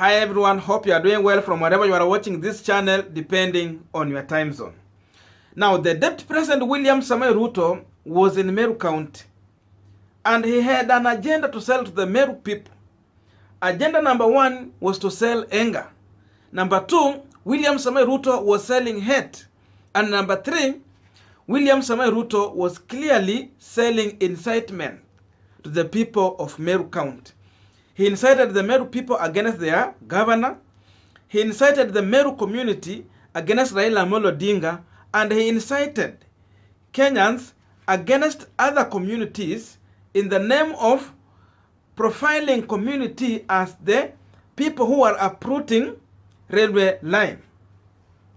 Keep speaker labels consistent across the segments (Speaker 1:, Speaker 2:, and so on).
Speaker 1: Hi everyone, hope you are doing well from wherever you are watching this channel, depending on your time zone. Now, the Deputy President William Samoei Ruto was in Meru County, and he had an agenda to sell to the Meru people. Agenda number 1 was to sell anger. Number 2, William Samoei Ruto was selling hate. And number 3, William Samoei Ruto was clearly selling incitement to the people of Meru County. He incited the Meru people against their governor. He incited the Meru community against Raila Uhuru Kenyatta, and he incited Kenyans against other communities in the name of profiling community as the people who are uprooting railway line.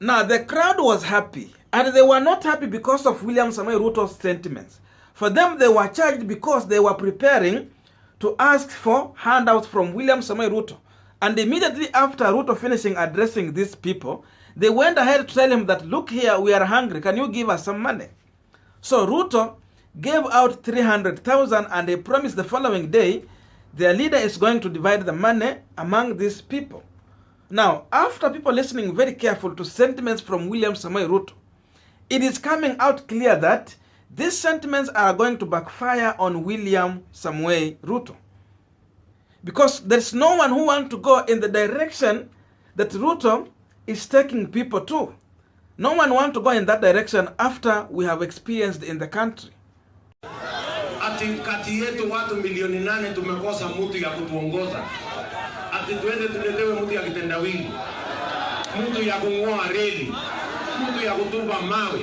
Speaker 1: Now, the crowd was happy, and they were not happy because of William Samoei Ruto's sentiments. For them, they were charged because they were preparing to ask for handouts from William Samoei Ruto. And immediately after Ruto finishing addressing these people, they went ahead to tell him that, look here, we are hungry, can you give us some money? So Ruto gave out 300,000, and he promised the following day their leader is going to divide the money among these people. Now, after people listening very careful to sentiments from William Samoei Ruto, it is coming out clear that these sentiments are going to backfire on William Samoei Ruto. Because there's no one who wants to go in the direction that Ruto is taking people to. No one wants to go in that direction after we have experienced in the country.
Speaker 2: Ati kati yetu watu milioni 8 tumekosa mtu ya kutuongoza. Ati tuende tuletewe mtu ya kitendawili, mtu ya kung'oa reli, mtu ya kutupa mawe,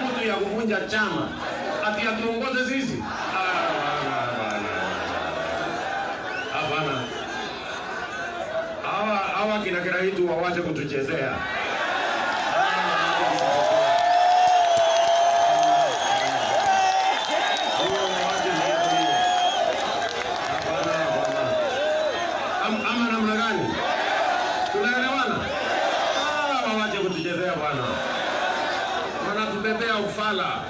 Speaker 2: mtu ya kuvunja chama. Ati atuongoze sisi. Hapana. Hawa kina Kiraitu wawache kutuchezea. Ama namna gani? Tunaelewana? Wawache kutuchezea bwana. Wanatubebea ufala.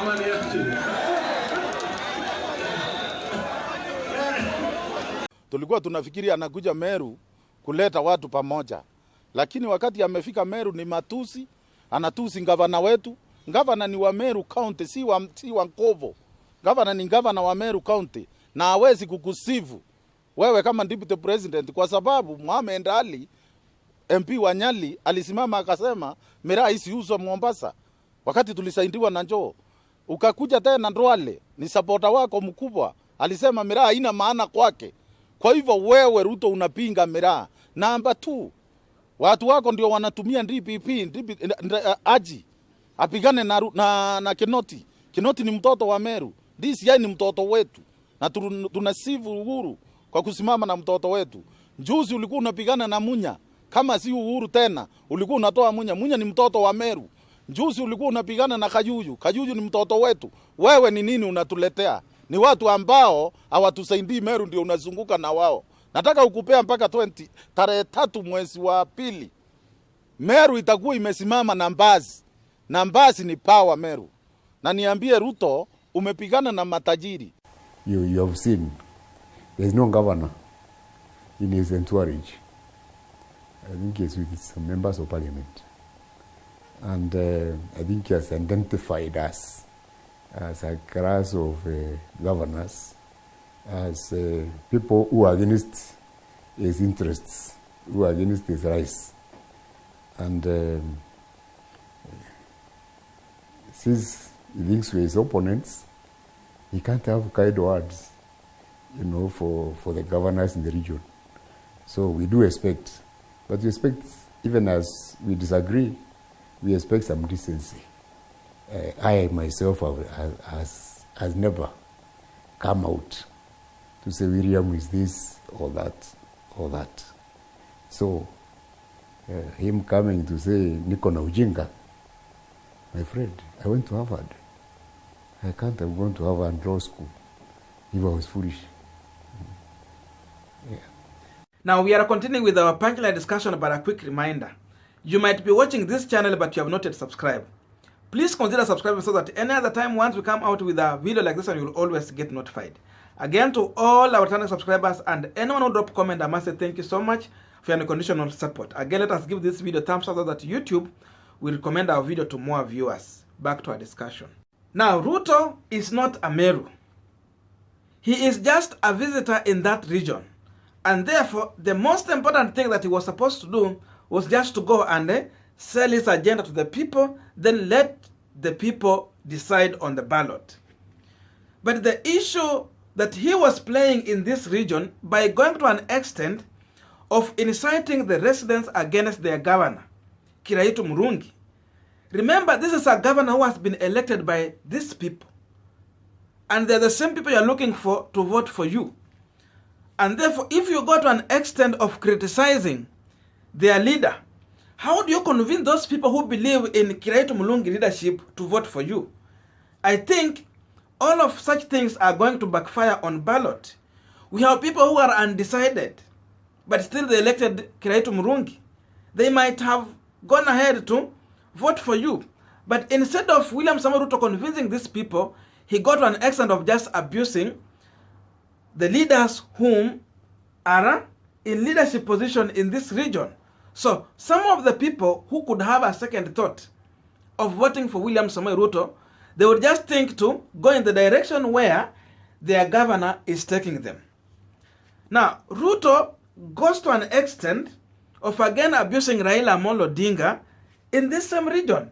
Speaker 2: Ama ni ati.
Speaker 3: Tulikuwa tunafikiri anakuja Meru kuleta watu pamoja. Lakini wakati amefika Meru ni matusi, anatusi gavana wetu. Gavana ni wa Meru County, si wa Nkovo. Gavana ni gavana wa Meru County, na hawezi kukusifu wewe kama deputy president, kwa sababu Mohamed Ali MP wa Nyali alisimama akasema miraa isiuzwe Mombasa wakati tulisaidiwa na Njoo. Ukakuja tena Ndwale, ni supporter wako mkubwa, alisema miraa haina maana kwake. Kwa hivyo wewe Ruto unapinga miraa. Namba 2, watu wako ndio wanatumia DPP aji apigane na Kinoti. Kinoti ni mtoto wa Meru. DCI ni mtoto wetu, na tunasifu Uhuru kwa kusimama na mtoto wetu. Juzi ulikuwa unapigana na Munya, kama si Uhuru tena ulikuwa unatoa Munya. Munya ni mtoto wa Meru. Juzi ulikuwa unapigana na Kajuju. Kajuju ni mtoto wetu. Wewe ni nini unatuletea? Ni watu ambao hawatusaidii Meru ndio unazunguka na wao. Nataka ukupea mpaka tarehe 3 mwezi wa pili. Meru itakuwa imesimama na Mbazi. Na Mbazi ni power Meru. Na niambie Ruto, umepigana na matajiri.
Speaker 4: You have seen there's no governor in his entourage. I think he's with some members of parliament. And I think he has identified us as a class of governors, as people who are against his interests, who are against his rights. And since he links with his opponents, he can't have kind words, you know, for the governors in the region. So we do expect, but we expect, even as we disagree, we expect some decency. I myself has never come out to say William is this or that or that. So him coming to say Niko na ujinga, my friend, I went to Harvard. I can't have gone to Harvard and law school if I was foolish. Yeah.
Speaker 1: Now we are continuing with our Punchline discussion, but a quick reminder. You might be watching this channel but you have not yet subscribed. Please consider subscribing so that any other time once we come out with a video like this one, you will always get notified. Again, to all our channel subscribers and anyone who drop comment, I must say thank you so much for your unconditional support. Again, let us give this video a thumbs up so that YouTube will recommend our video to more viewers. Back to our discussion. Now, Ruto is not a Meru. He is just a visitor in that region. And therefore, the most important thing that he was supposed to do was just to go and sell his agenda to the people, then let the people decide on the ballot. But the issue that he was playing in this region by going to an extent of inciting the residents against their governor, Kiraitu Murungi. Remember, this is a governor who has been elected by these people. And they're the same people you're looking for to vote for you. And therefore, if you go to an extent of criticizing their leader, how do you convince those people who believe in Kiraitu Murungi leadership to vote for you? I think all of such things are going to backfire on ballot. We have people who are undecided, but still they elected Kiraitu Murungi. They might have gone ahead to vote for you. But instead of William Samoei Ruto convincing these people, he got to an extent of just abusing the leaders whom are in leadership position in this region. So some of the people who could have a second thought of voting for William Samoei Ruto, they would just think to go in the direction where their governor is taking them. Now, Ruto goes to an extent of again abusing Raila Odinga in this same region.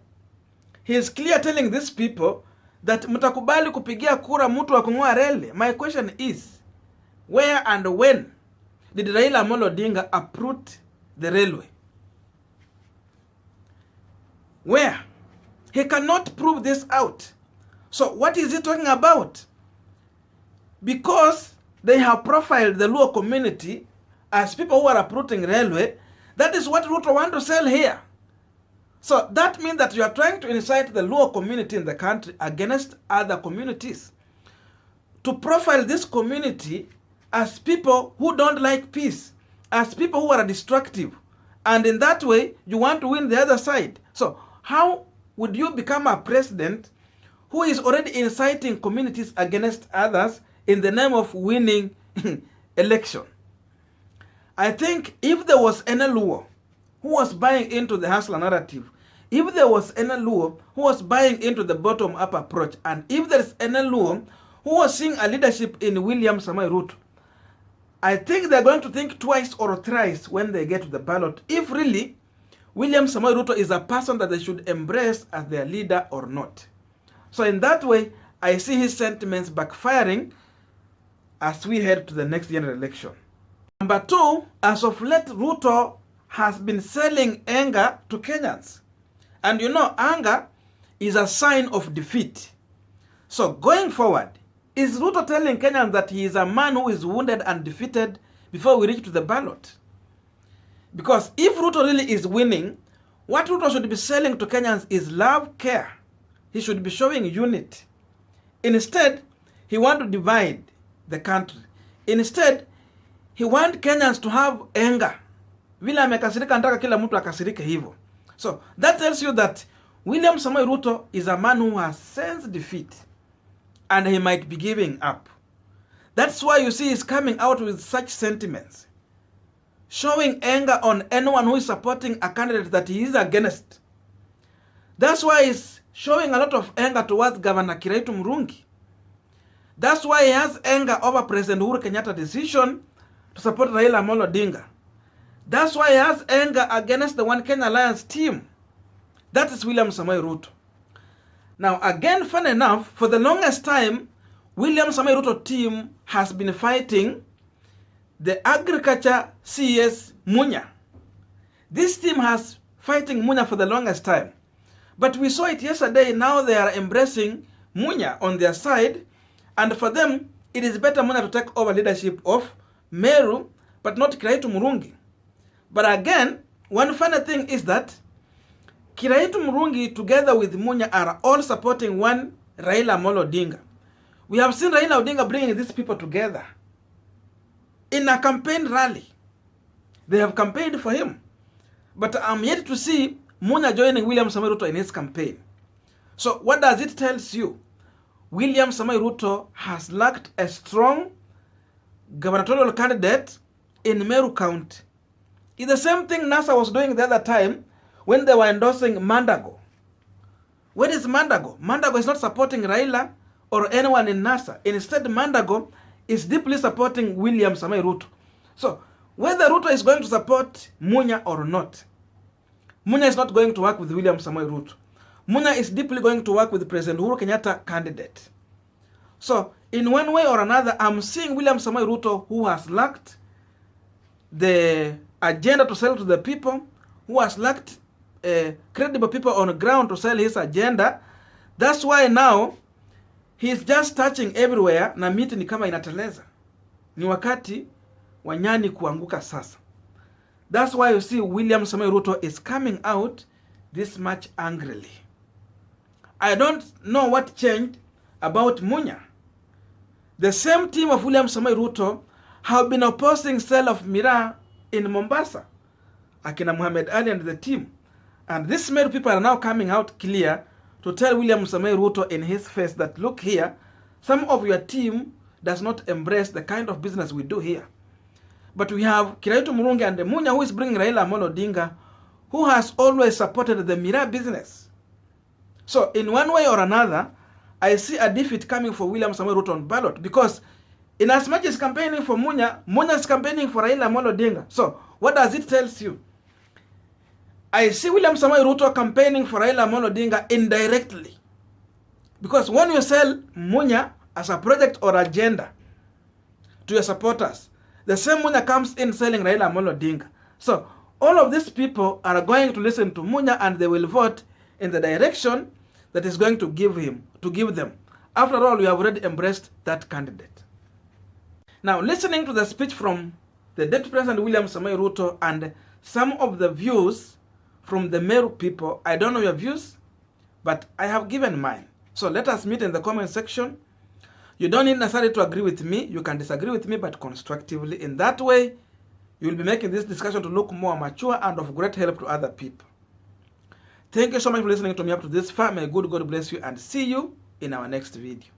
Speaker 1: He is clear telling these people that mtakubali kupigia kura mtu wa kung'oa reli. My question is, where and when did Raila Odinga uproot the railway? Where? He cannot prove this out. So what is he talking about? Because they have profiled the Luo community as people who are uprooting railway, that is what Ruto want to sell here. So that means that you are trying to incite the Luo community in the country against other communities. To profile this community as people who don't like peace, as people who are destructive. And in that way, you want to win the other side. So how would you become a president who is already inciting communities against others in the name of winning election? I think if there was any Luo who was buying into the hustler narrative, if there was any Luo who was buying into the bottom-up approach, and if there is any Luo who was seeing a leadership in William Samoei Ruto, I think they're going to think twice or thrice when they get to the ballot if really William Samoei Ruto is a person that they should embrace as their leader or not. So in that way, I see his sentiments backfiring as we head to the next general election. Number two, as of late, Ruto has been selling anger to Kenyans. And you know, anger is a sign of defeat. So going forward, is Ruto telling Kenyans that he is a man who is wounded and defeated before we reach to the ballot? Because if Ruto really is winning, what Ruto should be selling to Kenyans is love, care. He should be showing unity. Instead, he wants to divide the country. Instead, he wants Kenyans to have anger. Vile amekasirika anataka kila mtu akasirike hivyo. So that tells you that William Samoei Ruto is a man who has sensed defeat and he might be giving up. That's why you see he's coming out with such sentiments, showing anger on anyone who is supporting a candidate that he is against. That's why he's showing a lot of anger towards Governor Kiraitu Murungi. That's why he has anger over President Uhuru Kenyatta's decision to support Raila Odinga. That's why he has anger against the One Kenya Alliance team. That is William Samoei Ruto. Now again, fun enough, for the longest time, William Samoei Ruto team has been fighting the agriculture CS Munya. This team has fighting Munya for the longest time. But we saw it yesterday, now they are embracing Munya on their side, and for them, it is better Munya to take over leadership of Meru, but not Kiraitu Murungi. But again, one funny thing is that Kiraitu Murungi together with Munya are all supporting one Raila Odinga. We have seen Raila Odinga bringing these people together in a campaign rally. They have campaigned for him. But I'm yet to see Munya joining William Samoei Ruto in his campaign. So what does it tell you? William Samoei Ruto has lacked a strong gubernatorial candidate in Meru County. It's the same thing NASA was doing the other time when they were endorsing Mandago. Where is Mandago? Mandago is not supporting Raila or anyone in NASA. Instead, Mandago is deeply supporting William Samoei Ruto. So, whether Ruto is going to support Munya or not, Munya is not going to work with William Samoei Ruto. Munya is deeply going to work with President Uhuru Kenyatta candidate. So, in one way or another, I'm seeing William Samoei Ruto, who has lacked the agenda to sell to the people, who has lacked credible people on the ground to sell his agenda. That's why now he's just touching everywhere na miti ni kama inateleza. Ni wakati wa nyani kuanguka sasa. That's why you see William Samoei Ruto is coming out this much angrily. I don't know what changed about Munya. The same team of William Samoei Ruto have been opposing sale of miraa in Mombasa. Akina Muhammad Ali and the team. And these Meru people are now coming out clear to tell William Samoei Ruto in his face that, look here, some of your team does not embrace the kind of business we do here. But we have Kiraitu Murungi and Munya, who is bringing Raila Odinga, who has always supported the miraa business. So in one way or another, I see a defeat coming for William Samoei Ruto on ballot, because in as much as campaigning for Munya, Munya is campaigning for Raila Odinga. So what does it tell you? I see William Samoei Ruto campaigning for Raila Odinga indirectly. Because when you sell Munya as a project or agenda to your supporters, the same Munya comes in selling Raila Odinga. So all of these people are going to listen to Munya, and they will vote in the direction that is going to give them. After all, we have already embraced that candidate. Now, listening to the speech from the Deputy President William Samoei Ruto and some of the views from the Meru people, I don't know your views, but I have given mine. So let us meet in the comment section. You don't need necessarily to agree with me. You can disagree with me, but constructively. In that way, you will be making this discussion to look more mature and of great help to other people. Thank you so much for listening to me up to this far. May good God bless you, and see you in our next video.